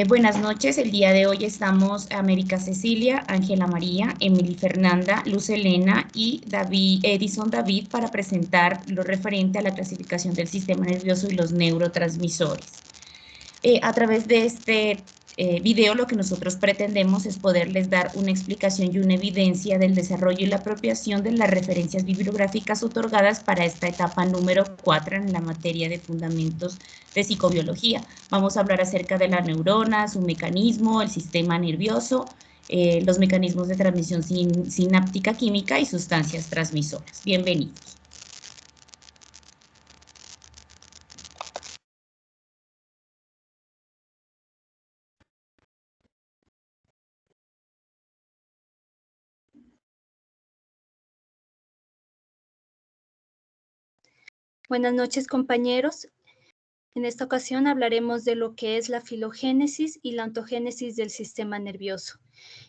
Buenas noches, el día de hoy estamos América Cecilia, Ángela María, Emily Fernanda, Luz Elena y Edison David para presentar lo referente a la clasificación del sistema nervioso y los neurotransmisores. A través de este video lo que nosotros pretendemos es poderles dar una explicación y una evidencia del desarrollo y la apropiación de las referencias bibliográficas otorgadas para esta etapa número 4 en la materia de fundamentos de psicobiología. Vamos a hablar acerca de la neurona, su mecanismo, el sistema nervioso, los mecanismos de transmisión sináptica química y sustancias transmisoras. Bienvenidos. Buenas noches, compañeros. En esta ocasión hablaremos de lo que es la filogénesis y la ontogénesis del sistema nervioso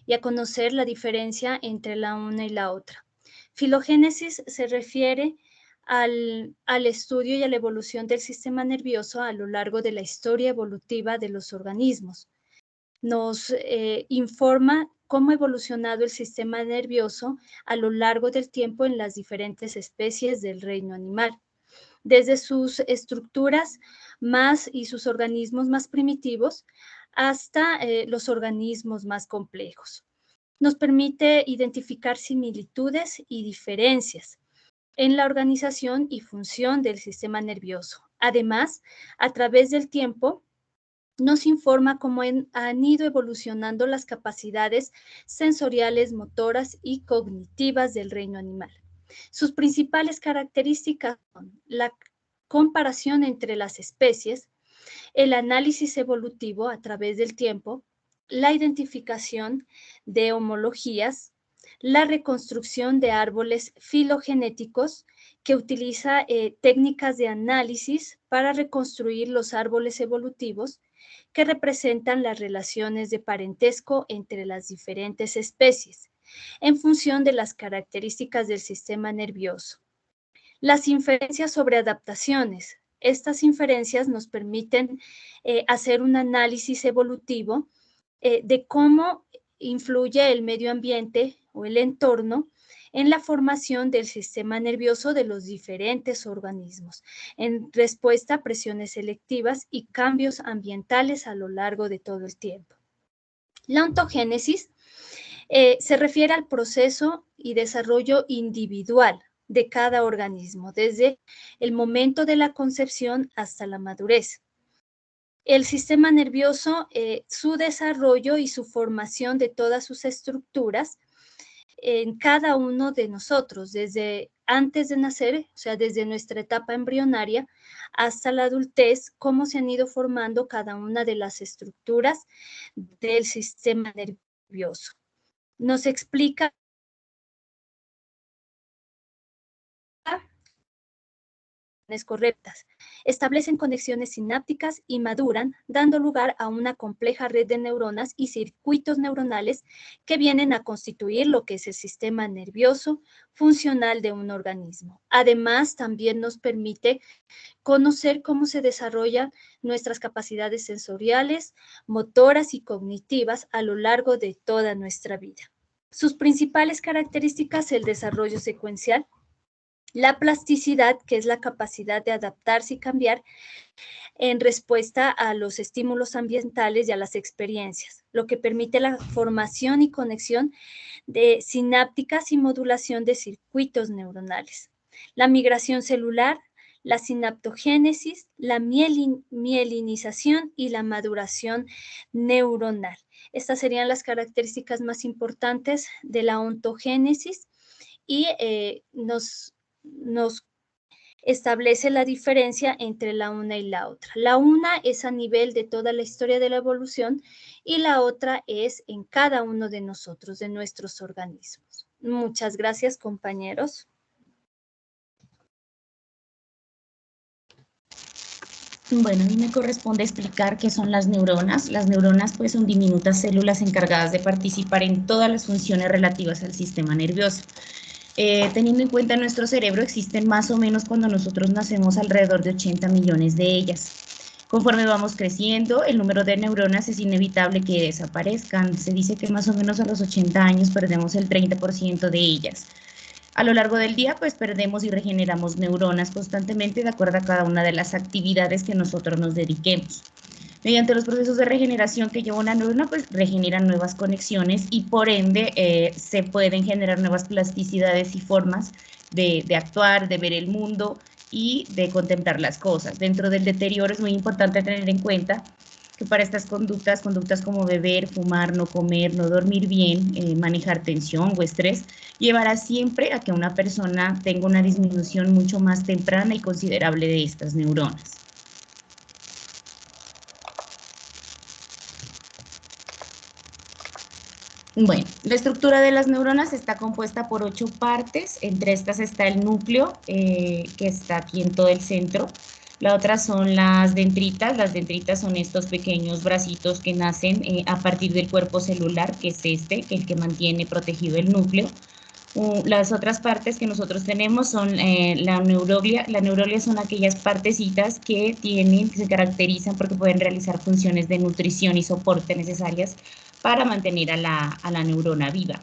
y a conocer la diferencia entre la una y la otra. Filogénesis se refiere al estudio y a la evolución del sistema nervioso a lo largo de la historia evolutiva de los organismos. Nos informa cómo ha evolucionado el sistema nervioso a lo largo del tiempo en las diferentes especies del reino animal, desde sus estructuras y sus organismos más primitivos hasta los organismos más complejos. Nos permite identificar similitudes y diferencias en la organización y función del sistema nervioso. Además, a través del tiempo, nos informa cómo han ido evolucionando las capacidades sensoriales, motoras y cognitivas del reino animal. Sus principales características son la comparación entre las especies, el análisis evolutivo a través del tiempo, la identificación de homologías, la reconstrucción de árboles filogenéticos que utiliza técnicas de análisis para reconstruir los árboles evolutivos que representan las relaciones de parentesco entre las diferentes especies en función de las características del sistema nervioso. Las inferencias sobre adaptaciones. Estas inferencias nos permiten hacer un análisis evolutivo de cómo influye el medio ambiente o el entorno en la formación del sistema nervioso de los diferentes organismos, en respuesta a presiones selectivas y cambios ambientales a lo largo de todo el tiempo. La ontogénesis se refiere al proceso y desarrollo individual de cada organismo, desde el momento de la concepción hasta la madurez. El sistema nervioso, su desarrollo y su formación de todas sus estructuras en cada uno de nosotros, desde antes de nacer, o sea, desde nuestra etapa embrionaria hasta la adultez, cómo se han ido formando cada una de las estructuras del sistema nervioso. Nos explica correctas, establecen conexiones sinápticas y maduran, dando lugar a una compleja red de neuronas y circuitos neuronales que vienen a constituir lo que es el sistema nervioso funcional de un organismo. Además, también nos permite conocer cómo se desarrollan nuestras capacidades sensoriales, motoras y cognitivas a lo largo de toda nuestra vida. Sus principales características: el desarrollo secuencial, la plasticidad, que es la capacidad de adaptarse y cambiar en respuesta a los estímulos ambientales y a las experiencias, lo que permite la formación y conexión de sinápticas y modulación de circuitos neuronales. La migración celular, la sinaptogénesis, la mielinización y la maduración neuronal. Estas serían las características más importantes de la ontogénesis y nos establece la diferencia entre la una y la otra. La una es a nivel de toda la historia de la evolución y la otra es en cada uno de nosotros, de nuestros organismos. Muchas gracias, compañeros. Bueno, a mí me corresponde explicar qué son las neuronas. Las neuronas pues son diminutas células encargadas de participar en todas las funciones relativas al sistema nervioso. Teniendo en cuenta nuestro cerebro, existen más o menos cuando nosotros nacemos alrededor de 80 millones de ellas. Conforme vamos creciendo, el número de neuronas es inevitable que desaparezcan. Se dice que más o menos a los 80 años perdemos el 30% de ellas. A lo largo del día, pues perdemos y regeneramos neuronas constantemente de acuerdo a cada una de las actividades que nosotros nos dediquemos. Mediante los procesos de regeneración que lleva una neurona, pues regeneran nuevas conexiones y por ende se pueden generar nuevas plasticidades y formas de actuar, de ver el mundo y de contemplar las cosas. Dentro del deterioro es muy importante tener en cuenta que para estas conductas como beber, fumar, no comer, no dormir bien, manejar tensión o estrés, llevará siempre a que una persona tenga una disminución mucho más temprana y considerable de estas neuronas. Bueno, la estructura de las neuronas está compuesta por 8 partes. Entre estas está el núcleo, que está aquí en todo el centro. La otra son las dendritas. Las dendritas son estos pequeños bracitos que nacen a partir del cuerpo celular, que es este, que es el que mantiene protegido el núcleo. Las otras partes que nosotros tenemos son la neuroglia. La neuroglia son aquellas partecitas que se caracterizan porque pueden realizar funciones de nutrición y soporte necesarias para mantener a la neurona viva.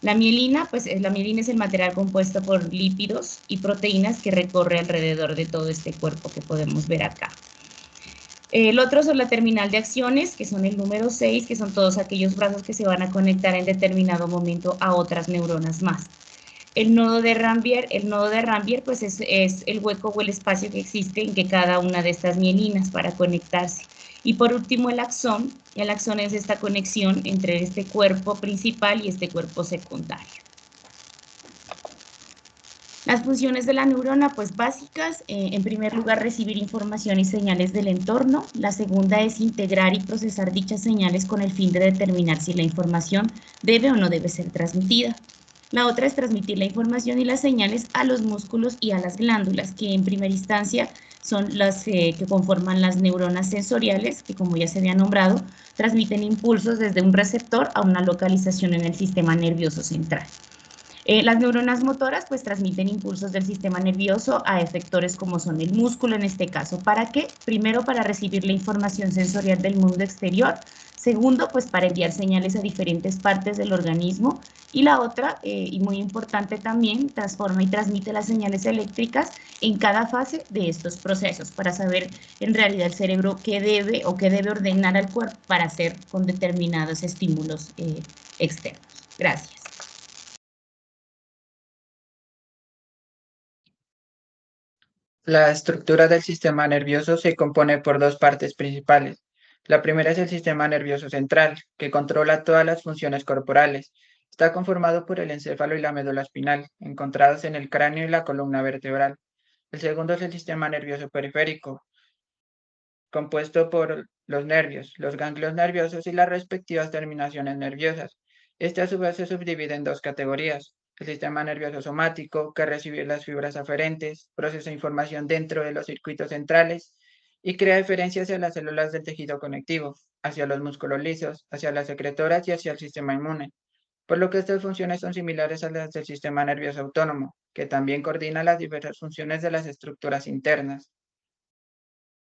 La mielina, pues la mielina es el material compuesto por lípidos y proteínas que recorre alrededor de todo este cuerpo que podemos ver acá. El otro son la terminal de acciones, que son el número 6, que son todos aquellos brazos que se van a conectar en determinado momento a otras neuronas más. El nodo de Rambier pues es el hueco o el espacio que existe en que cada una de estas mielinas para conectarse. Y por último el axón es esta conexión entre este cuerpo principal y este cuerpo secundario. Las funciones de la neurona, pues básicas, en primer lugar recibir información y señales del entorno, la segunda es integrar y procesar dichas señales con el fin de determinar si la información debe o no debe ser transmitida. La otra es transmitir la información y las señales a los músculos y a las glándulas, que en primera instancia son las que conforman las neuronas sensoriales, que como ya se había nombrado, transmiten impulsos desde un receptor a una localización en el sistema nervioso central. Las neuronas motoras pues transmiten impulsos del sistema nervioso a efectores como son el músculo en este caso. ¿Para qué? Primero para recibir la información sensorial del mundo exterior. Segundo, pues para enviar señales a diferentes partes del organismo. Y la otra, y muy importante también, transforma y transmite las señales eléctricas en cada fase de estos procesos para saber en realidad el cerebro qué debe o qué debe ordenar al cuerpo para hacer con determinados estímulos externos. Gracias. La estructura del sistema nervioso se compone por dos partes principales. La primera es el sistema nervioso central, que controla todas las funciones corporales. Está conformado por el encéfalo y la médula espinal, encontrados en el cráneo y la columna vertebral. El segundo es el sistema nervioso periférico, compuesto por los nervios, los ganglios nerviosos y las respectivas terminaciones nerviosas. Este a su vez se subdivide en dos categorías. El sistema nervioso somático, que recibe las fibras aferentes, procesa información dentro de los circuitos centrales y crea diferencias hacia las células del tejido conectivo, hacia los músculos lisos, hacia las secretoras y hacia el sistema inmune. Por lo que estas funciones son similares a las del sistema nervioso autónomo, que también coordina las diversas funciones de las estructuras internas.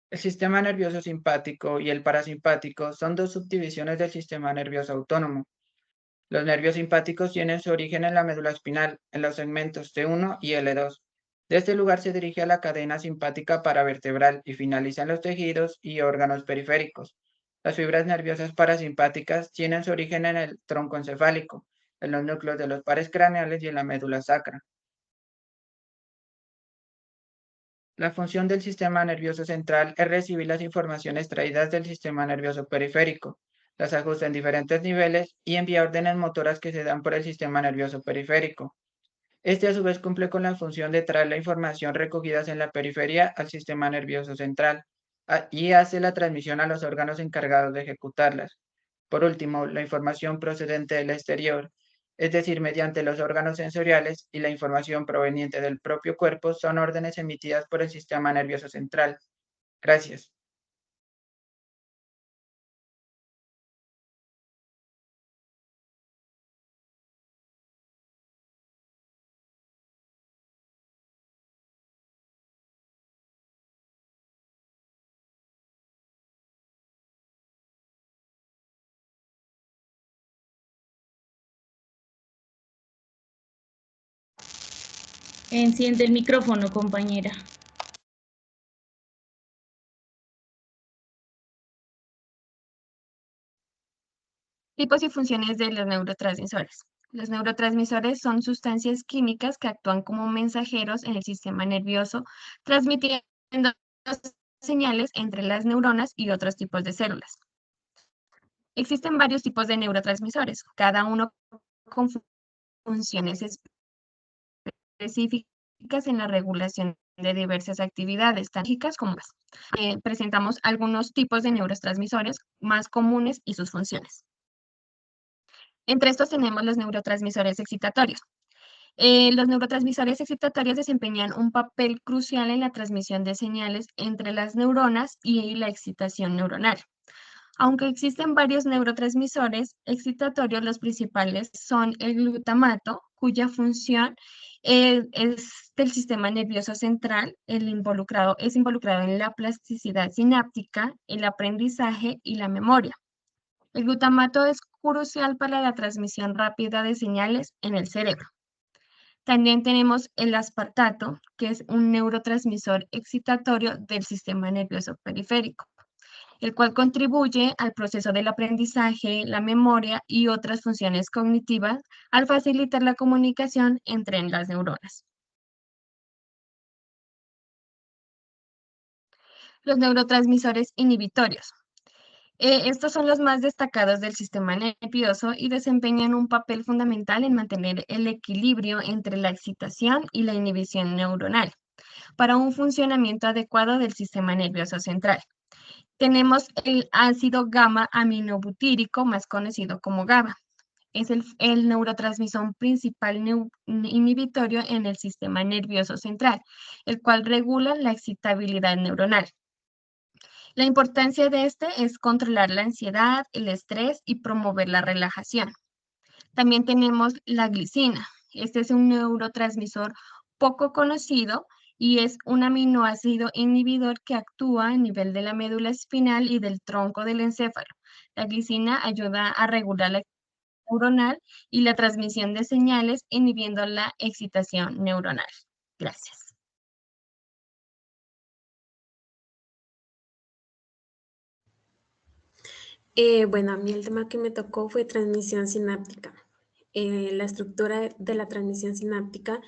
El sistema nervioso simpático y el parasimpático son dos subdivisiones del sistema nervioso autónomo. Los nervios simpáticos tienen su origen en la médula espinal, en los segmentos T1 y L2. De este lugar se dirige a la cadena simpática paravertebral y finaliza en los tejidos y órganos periféricos. Las fibras nerviosas parasimpáticas tienen su origen en el tronco encefálico, en los núcleos de los pares craneales y en la médula sacra. La función del sistema nervioso central es recibir las informaciones traídas del sistema nervioso periférico, las ajusta en diferentes niveles y envía órdenes motoras que se dan por el sistema nervioso periférico. Este a su vez cumple con la función de traer la información recogida en la periferia al sistema nervioso central y hace la transmisión a los órganos encargados de ejecutarlas. Por último, la información procedente del exterior, es decir, mediante los órganos sensoriales y la información proveniente del propio cuerpo, son órdenes emitidas por el sistema nervioso central. Gracias. Enciende el micrófono, compañera. Tipos y funciones de los neurotransmisores. Los neurotransmisores son sustancias químicas que actúan como mensajeros en el sistema nervioso, transmitiendo señales entre las neuronas y otros tipos de células. Existen varios tipos de neurotransmisores, cada uno con funciones específicas en la regulación de diversas actividades, tan físicas como más. Presentamos algunos tipos de neurotransmisores más comunes y sus funciones. Entre estos tenemos los neurotransmisores excitatorios. Los neurotransmisores excitatorios desempeñan un papel crucial en la transmisión de señales entre las neuronas y la excitación neuronal. Aunque existen varios neurotransmisores excitatorios, los principales son el glutamato, cuya función es del sistema nervioso central, es involucrado en la plasticidad sináptica, el aprendizaje y la memoria. El glutamato es crucial para la transmisión rápida de señales en el cerebro. También tenemos el aspartato, que es un neurotransmisor excitatorio del sistema nervioso periférico, el cual contribuye al proceso del aprendizaje, la memoria y otras funciones cognitivas al facilitar la comunicación entre las neuronas. Los neurotransmisores inhibitorios. Estos son los más destacados del sistema nervioso y desempeñan un papel fundamental en mantener el equilibrio entre la excitación y la inhibición neuronal para un funcionamiento adecuado del sistema nervioso central. Tenemos el ácido gamma aminobutírico, más conocido como GABA. Es el neurotransmisor principal inhibitorio en el sistema nervioso central, el cual regula la excitabilidad neuronal. La importancia de este es controlar la ansiedad, el estrés y promover la relajación. También tenemos la glicina. Este es un neurotransmisor poco conocido y es un aminoácido inhibidor que actúa a nivel de la médula espinal y del tronco del encéfalo. La glicina ayuda a regular la neuronal y la transmisión de señales, inhibiendo la excitación neuronal. Gracias. Bueno, a mí el tema que me tocó fue transmisión sináptica. La estructura de la transmisión sináptica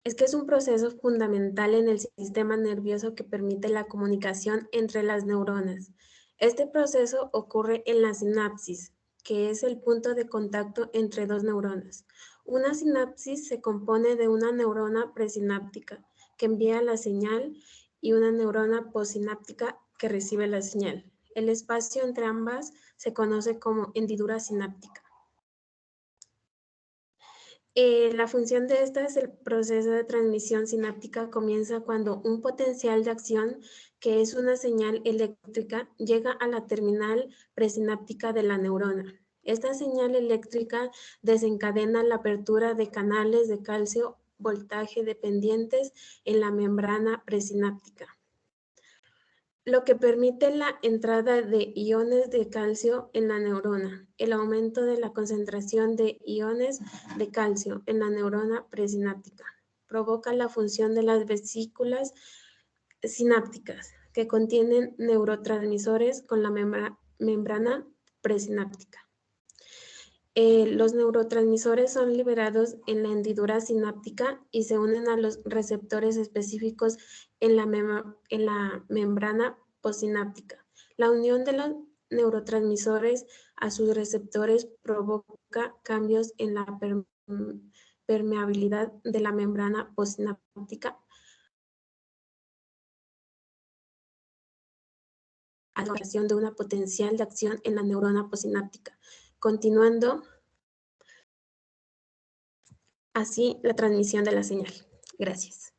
es que es un proceso fundamental en el sistema nervioso que permite la comunicación entre las neuronas. Este proceso ocurre en la sinapsis, que es el punto de contacto entre dos neuronas. Una sinapsis se compone de una neurona presináptica que envía la señal y una neurona postsináptica que recibe la señal. El espacio entre ambas se conoce como hendidura sináptica. La función de esta es el proceso de transmisión sináptica comienza cuando un potencial de acción, que es una señal eléctrica, llega a la terminal presináptica de la neurona. Esta señal eléctrica desencadena la apertura de canales de calcio voltaje dependientes en la membrana presináptica, lo que permite la entrada de iones de calcio en la neurona. El aumento de la concentración de iones de calcio en la neurona presináptica provoca la función de las vesículas sinápticas que contienen neurotransmisores con la membrana presináptica. Los neurotransmisores son liberados en la hendidura sináptica y se unen a los receptores específicos en la membrana postsináptica. La unión de los neurotransmisores a sus receptores provoca cambios en la permeabilidad de la membrana postsináptica a la creación de una potencial de acción en la neurona postsináptica, continuando así la transmisión de la señal. Gracias.